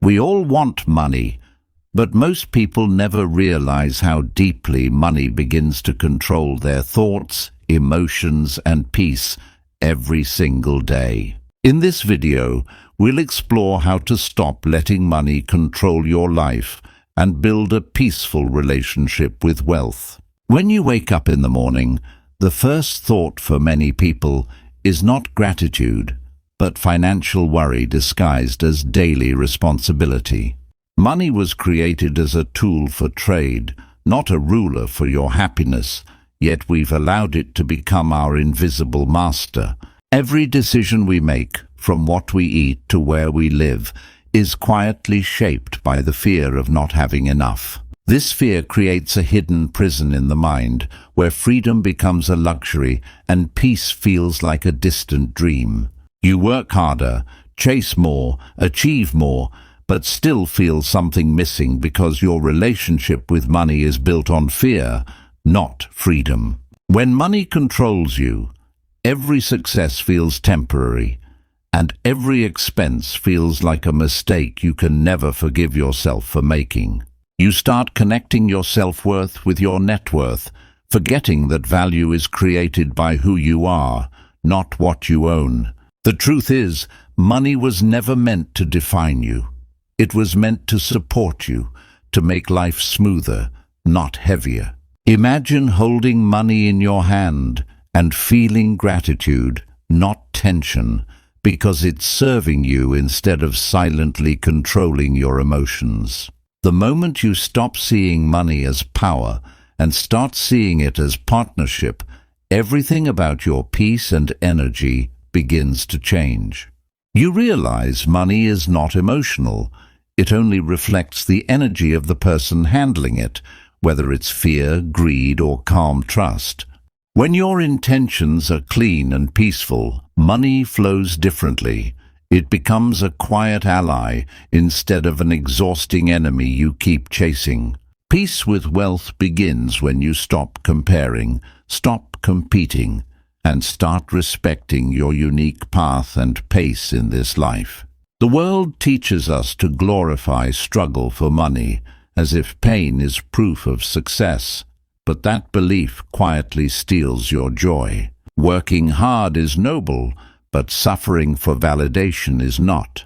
We all want money, but most people never realize how deeply money begins to control their thoughts, emotions, and peace every single day. In this video, we'll explore how to stop letting money control your life and build a peaceful relationship with wealth. When you wake up in the morning, the first thought for many people is not gratitude, but financial worry disguised as daily responsibility. Money was created as a tool for trade, not a ruler for your happiness, yet we've allowed it to become our invisible master. Every decision we make, from what we eat to where we live, is quietly shaped by the fear of not having enough. This fear creates a hidden prison in the mind, where freedom becomes a luxury and peace feels like a distant dream. You work harder, chase more, achieve more, but still feel something missing because your relationship with money is built on fear, not freedom. When money controls you, every success feels temporary, and every expense feels like a mistake you can never forgive yourself for making. You start connecting your self-worth with your net worth, forgetting that value is created by who you are, not what you own. The truth is, money was never meant to define you. It was meant to support you, to make life smoother, not heavier. Imagine holding money in your hand and feeling gratitude, not tension, because it's serving you instead of silently controlling your emotions. The moment you stop seeing money as power and start seeing it as partnership, everything about your peace and energy begins to change. You realize money is not emotional. It only reflects the energy of the person handling it, whether it's fear, greed, or calm trust. When your intentions are clean and peaceful, money flows differently. It becomes a quiet ally instead of an exhausting enemy you keep chasing. Peace with wealth begins when you stop comparing, stop competing, and start respecting your unique path and pace in this life. The world teaches us to glorify struggle for money, as if pain is proof of success, but that belief quietly steals your joy. Working hard is noble, but suffering for validation is not.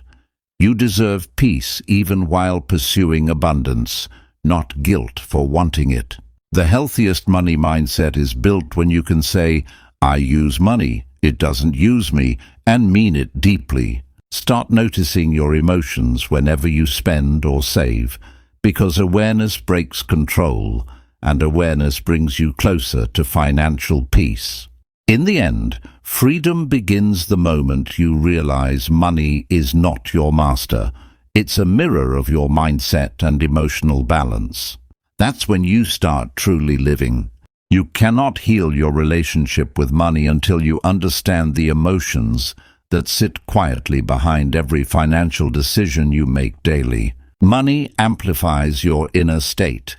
You deserve peace even while pursuing abundance, not guilt for wanting it. The healthiest money mindset is built when you can say, "I use money, it doesn't use me," and mean it deeply. Start noticing your emotions whenever you spend or save, because awareness breaks control, and awareness brings you closer to financial peace. In the end, freedom begins the moment you realize money is not your master. It's a mirror of your mindset and emotional balance. That's when you start truly living. You cannot heal your relationship with money until you understand the emotions that sit quietly behind every financial decision you make daily. Money amplifies your inner state.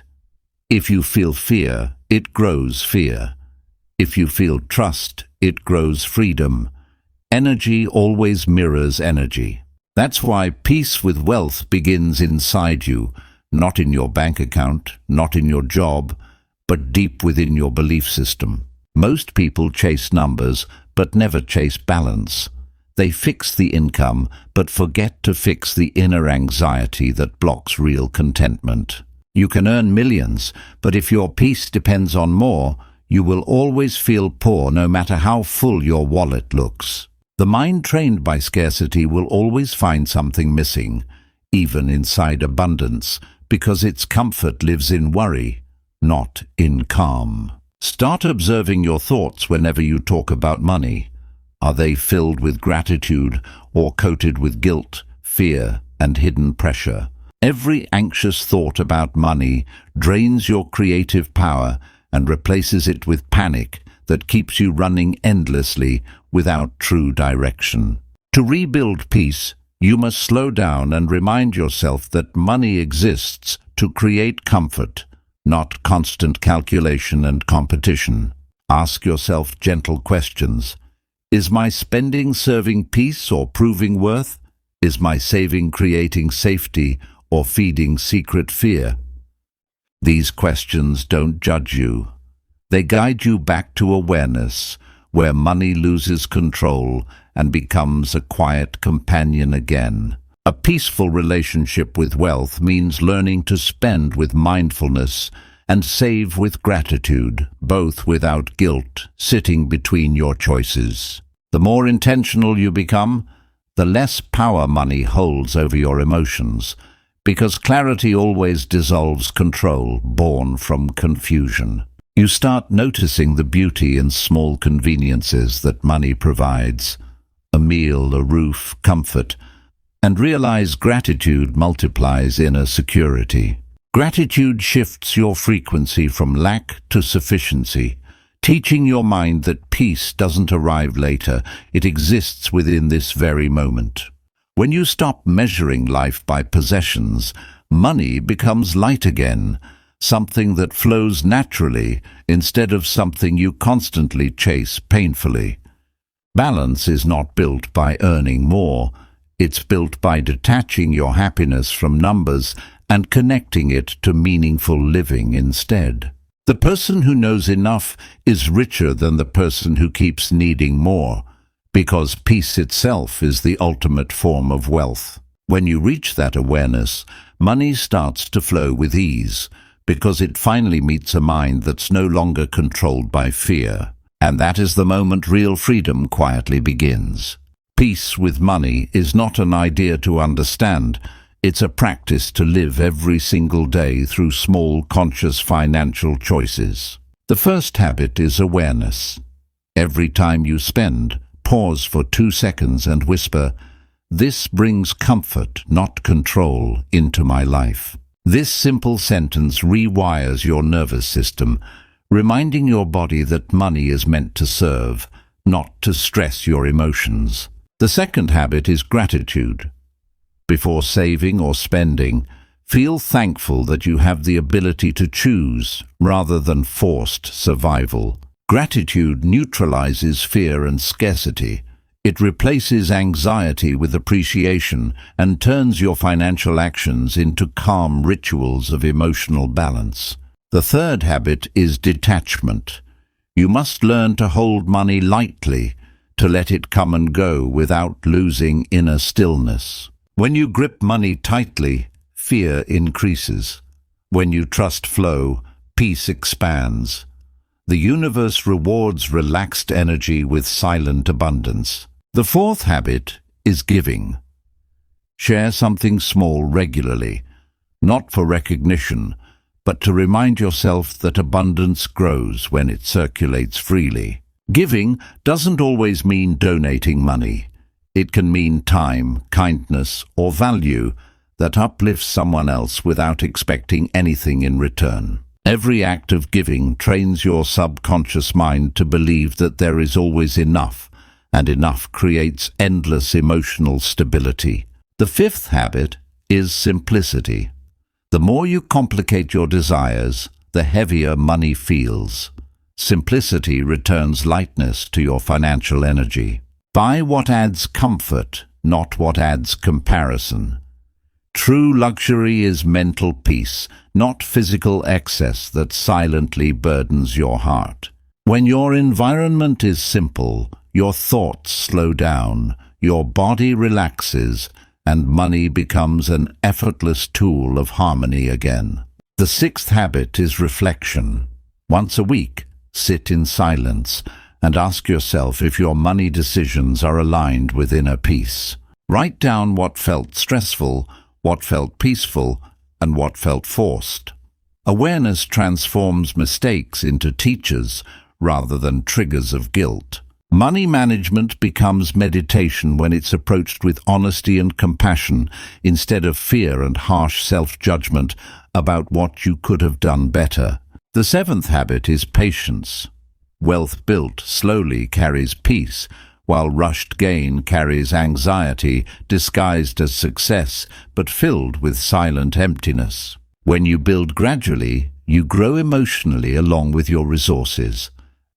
If you feel fear, it grows fear. If you feel trust, it grows freedom. Energy always mirrors energy. That's why peace with wealth begins inside you, not in your bank account, not in your job, but deep within your belief system. Most people chase numbers, but never chase balance. They fix the income, but forget to fix the inner anxiety that blocks real contentment. You can earn millions, but if your peace depends on more, you will always feel poor no matter how full your wallet looks. The mind trained by scarcity will always find something missing, even inside abundance, because its comfort lives in worry, not in calm. Start observing your thoughts whenever you talk about money. Are they filled with gratitude or coated with guilt, fear, and hidden pressure? Every anxious thought about money drains your creative power and replaces it with panic that keeps you running endlessly without true direction. To rebuild peace, you must slow down and remind yourself that money exists to create comfort, not constant calculation and competition. Ask yourself gentle questions. Is my spending serving peace or proving worth? Is my saving creating safety or feeding secret fear? These questions don't judge you. They guide you back to awareness, where money loses control and becomes a quiet companion again. A peaceful relationship with wealth means learning to spend with mindfulness and save with gratitude, both without guilt sitting between your choices. The more intentional you become, the less power money holds over your emotions, because clarity always dissolves control born from confusion. You start noticing the beauty in small conveniences that money provides, a meal, a roof, comfort, and realize gratitude multiplies inner security. Gratitude shifts your frequency from lack to sufficiency, teaching your mind that peace doesn't arrive later, it exists within this very moment. When you stop measuring life by possessions, money becomes light again, something that flows naturally instead of something you constantly chase painfully. Balance is not built by earning more, it's built by detaching your happiness from numbers and connecting it to meaningful living instead. The person who knows enough is richer than the person who keeps needing more, because peace itself is the ultimate form of wealth. When you reach that awareness, money starts to flow with ease, because it finally meets a mind that's no longer controlled by fear. And that is the moment real freedom quietly begins. Peace with money is not an idea to understand. It's a practice to live every single day through small, conscious financial choices. The first habit is awareness. Every time you spend, pause for 2 seconds and whisper, "This brings comfort, not control, into my life." This simple sentence rewires your nervous system, reminding your body that money is meant to serve, not to stress your emotions. The second habit is gratitude. Before saving or spending, feel thankful that you have the ability to choose rather than forced survival. Gratitude neutralizes fear and scarcity. It replaces anxiety with appreciation and turns your financial actions into calm rituals of emotional balance. The third habit is detachment. You must learn to hold money lightly, to let it come and go without losing inner stillness. When you grip money tightly, fear increases. When you trust flow, peace expands. The universe rewards relaxed energy with silent abundance. The fourth habit is giving. Share something small regularly, not for recognition, but to remind yourself that abundance grows when it circulates freely. Giving doesn't always mean donating money. It can mean time, kindness, or value that uplifts someone else without expecting anything in return. Every act of giving trains your subconscious mind to believe that there is always enough, and enough creates endless emotional stability. The fifth habit is simplicity. The more you complicate your desires, the heavier money feels. Simplicity returns lightness to your financial energy. Buy what adds comfort, not what adds comparison. True luxury is mental peace, not physical excess that silently burdens your heart. When your environment is simple, your thoughts slow down, your body relaxes, and money becomes an effortless tool of harmony again. The sixth habit is reflection. Once a week, sit in silence and ask yourself if your money decisions are aligned with inner peace. Write down what felt stressful, what felt peaceful, and what felt forced. Awareness transforms mistakes into teachers rather than triggers of guilt. Money management becomes meditation when it's approached with honesty and compassion instead of fear and harsh self-judgment about what you could have done better. The seventh habit is patience. Wealth built slowly carries peace, while rushed gain carries anxiety disguised as success but filled with silent emptiness. When you build gradually, you grow emotionally along with your resources,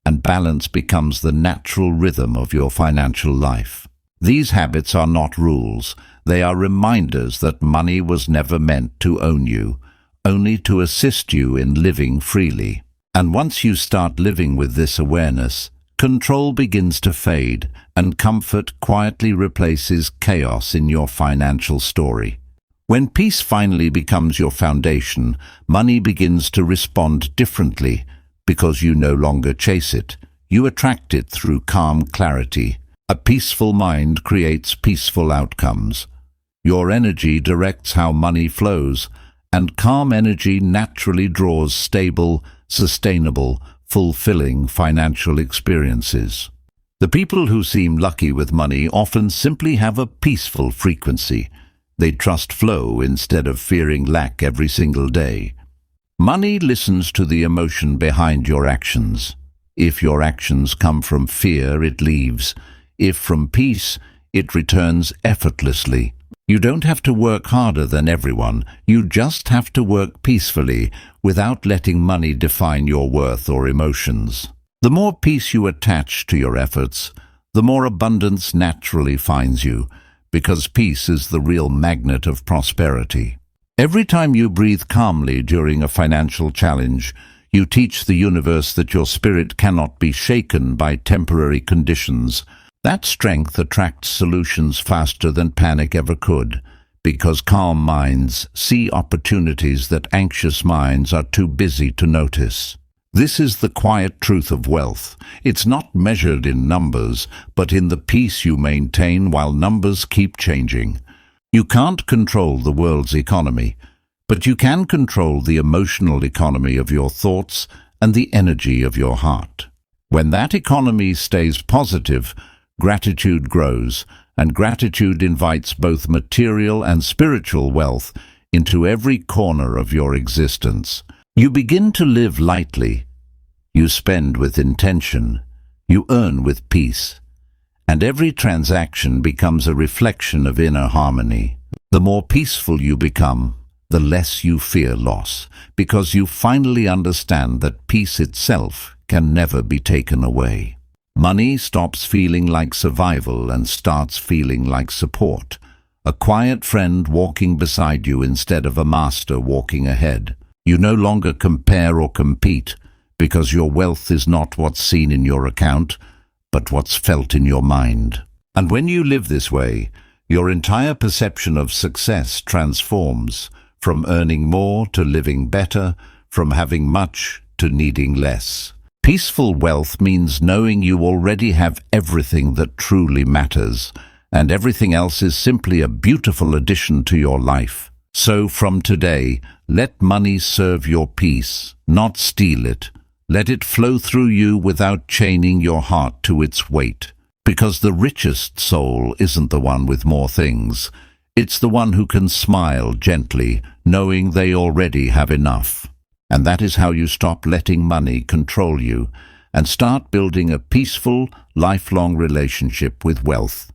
and balance becomes the natural rhythm of your financial life. These habits are not rules. They are reminders that money was never meant to own you, only to assist you in living freely. And once you start living with this awareness, control begins to fade, and comfort quietly replaces chaos in your financial story. When peace finally becomes your foundation, money begins to respond differently, because you no longer chase it. You attract it through calm clarity. A peaceful mind creates peaceful outcomes. Your energy directs how money flows, and calm energy naturally draws stable, sustainable, fulfilling financial experiences. The people who seem lucky with money often simply have a peaceful frequency. They trust flow instead of fearing lack every single day. Money listens to the emotion behind your actions. If your actions come from fear, it leaves. If from peace, it returns effortlessly. You don't have to work harder than everyone. You just have to work peacefully, without letting money define your worth or emotions. The more peace you attach to your efforts, the more abundance naturally finds you, because peace is the real magnet of prosperity. Every time you breathe calmly during a financial challenge, you teach the universe that your spirit cannot be shaken by temporary conditions. That strength attracts solutions faster than panic ever could, because calm minds see opportunities that anxious minds are too busy to notice. This is the quiet truth of wealth. It's not measured in numbers, but in the peace you maintain while numbers keep changing. You can't control the world's economy, but you can control the emotional economy of your thoughts and the energy of your heart. When that economy stays positive, gratitude grows, and gratitude invites both material and spiritual wealth into every corner of your existence. You begin to live lightly. You spend with intention. You earn with peace. And every transaction becomes a reflection of inner harmony. The more peaceful you become, the less you fear loss, because you finally understand that peace itself can never be taken away. Money stops feeling like survival and starts feeling like support. A quiet friend walking beside you instead of a master walking ahead. You no longer compare or compete, because your wealth is not what's seen in your account, but what's felt in your mind. And when you live this way, your entire perception of success transforms, from earning more to living better, from having much to needing less. Peaceful wealth means knowing you already have everything that truly matters, and everything else is simply a beautiful addition to your life. So from today, let money serve your peace, not steal it. Let it flow through you without chaining your heart to its weight. Because the richest soul isn't the one with more things. It's the one who can smile gently, knowing they already have enough. And that is how you stop letting money control you and start building a peaceful, lifelong relationship with wealth.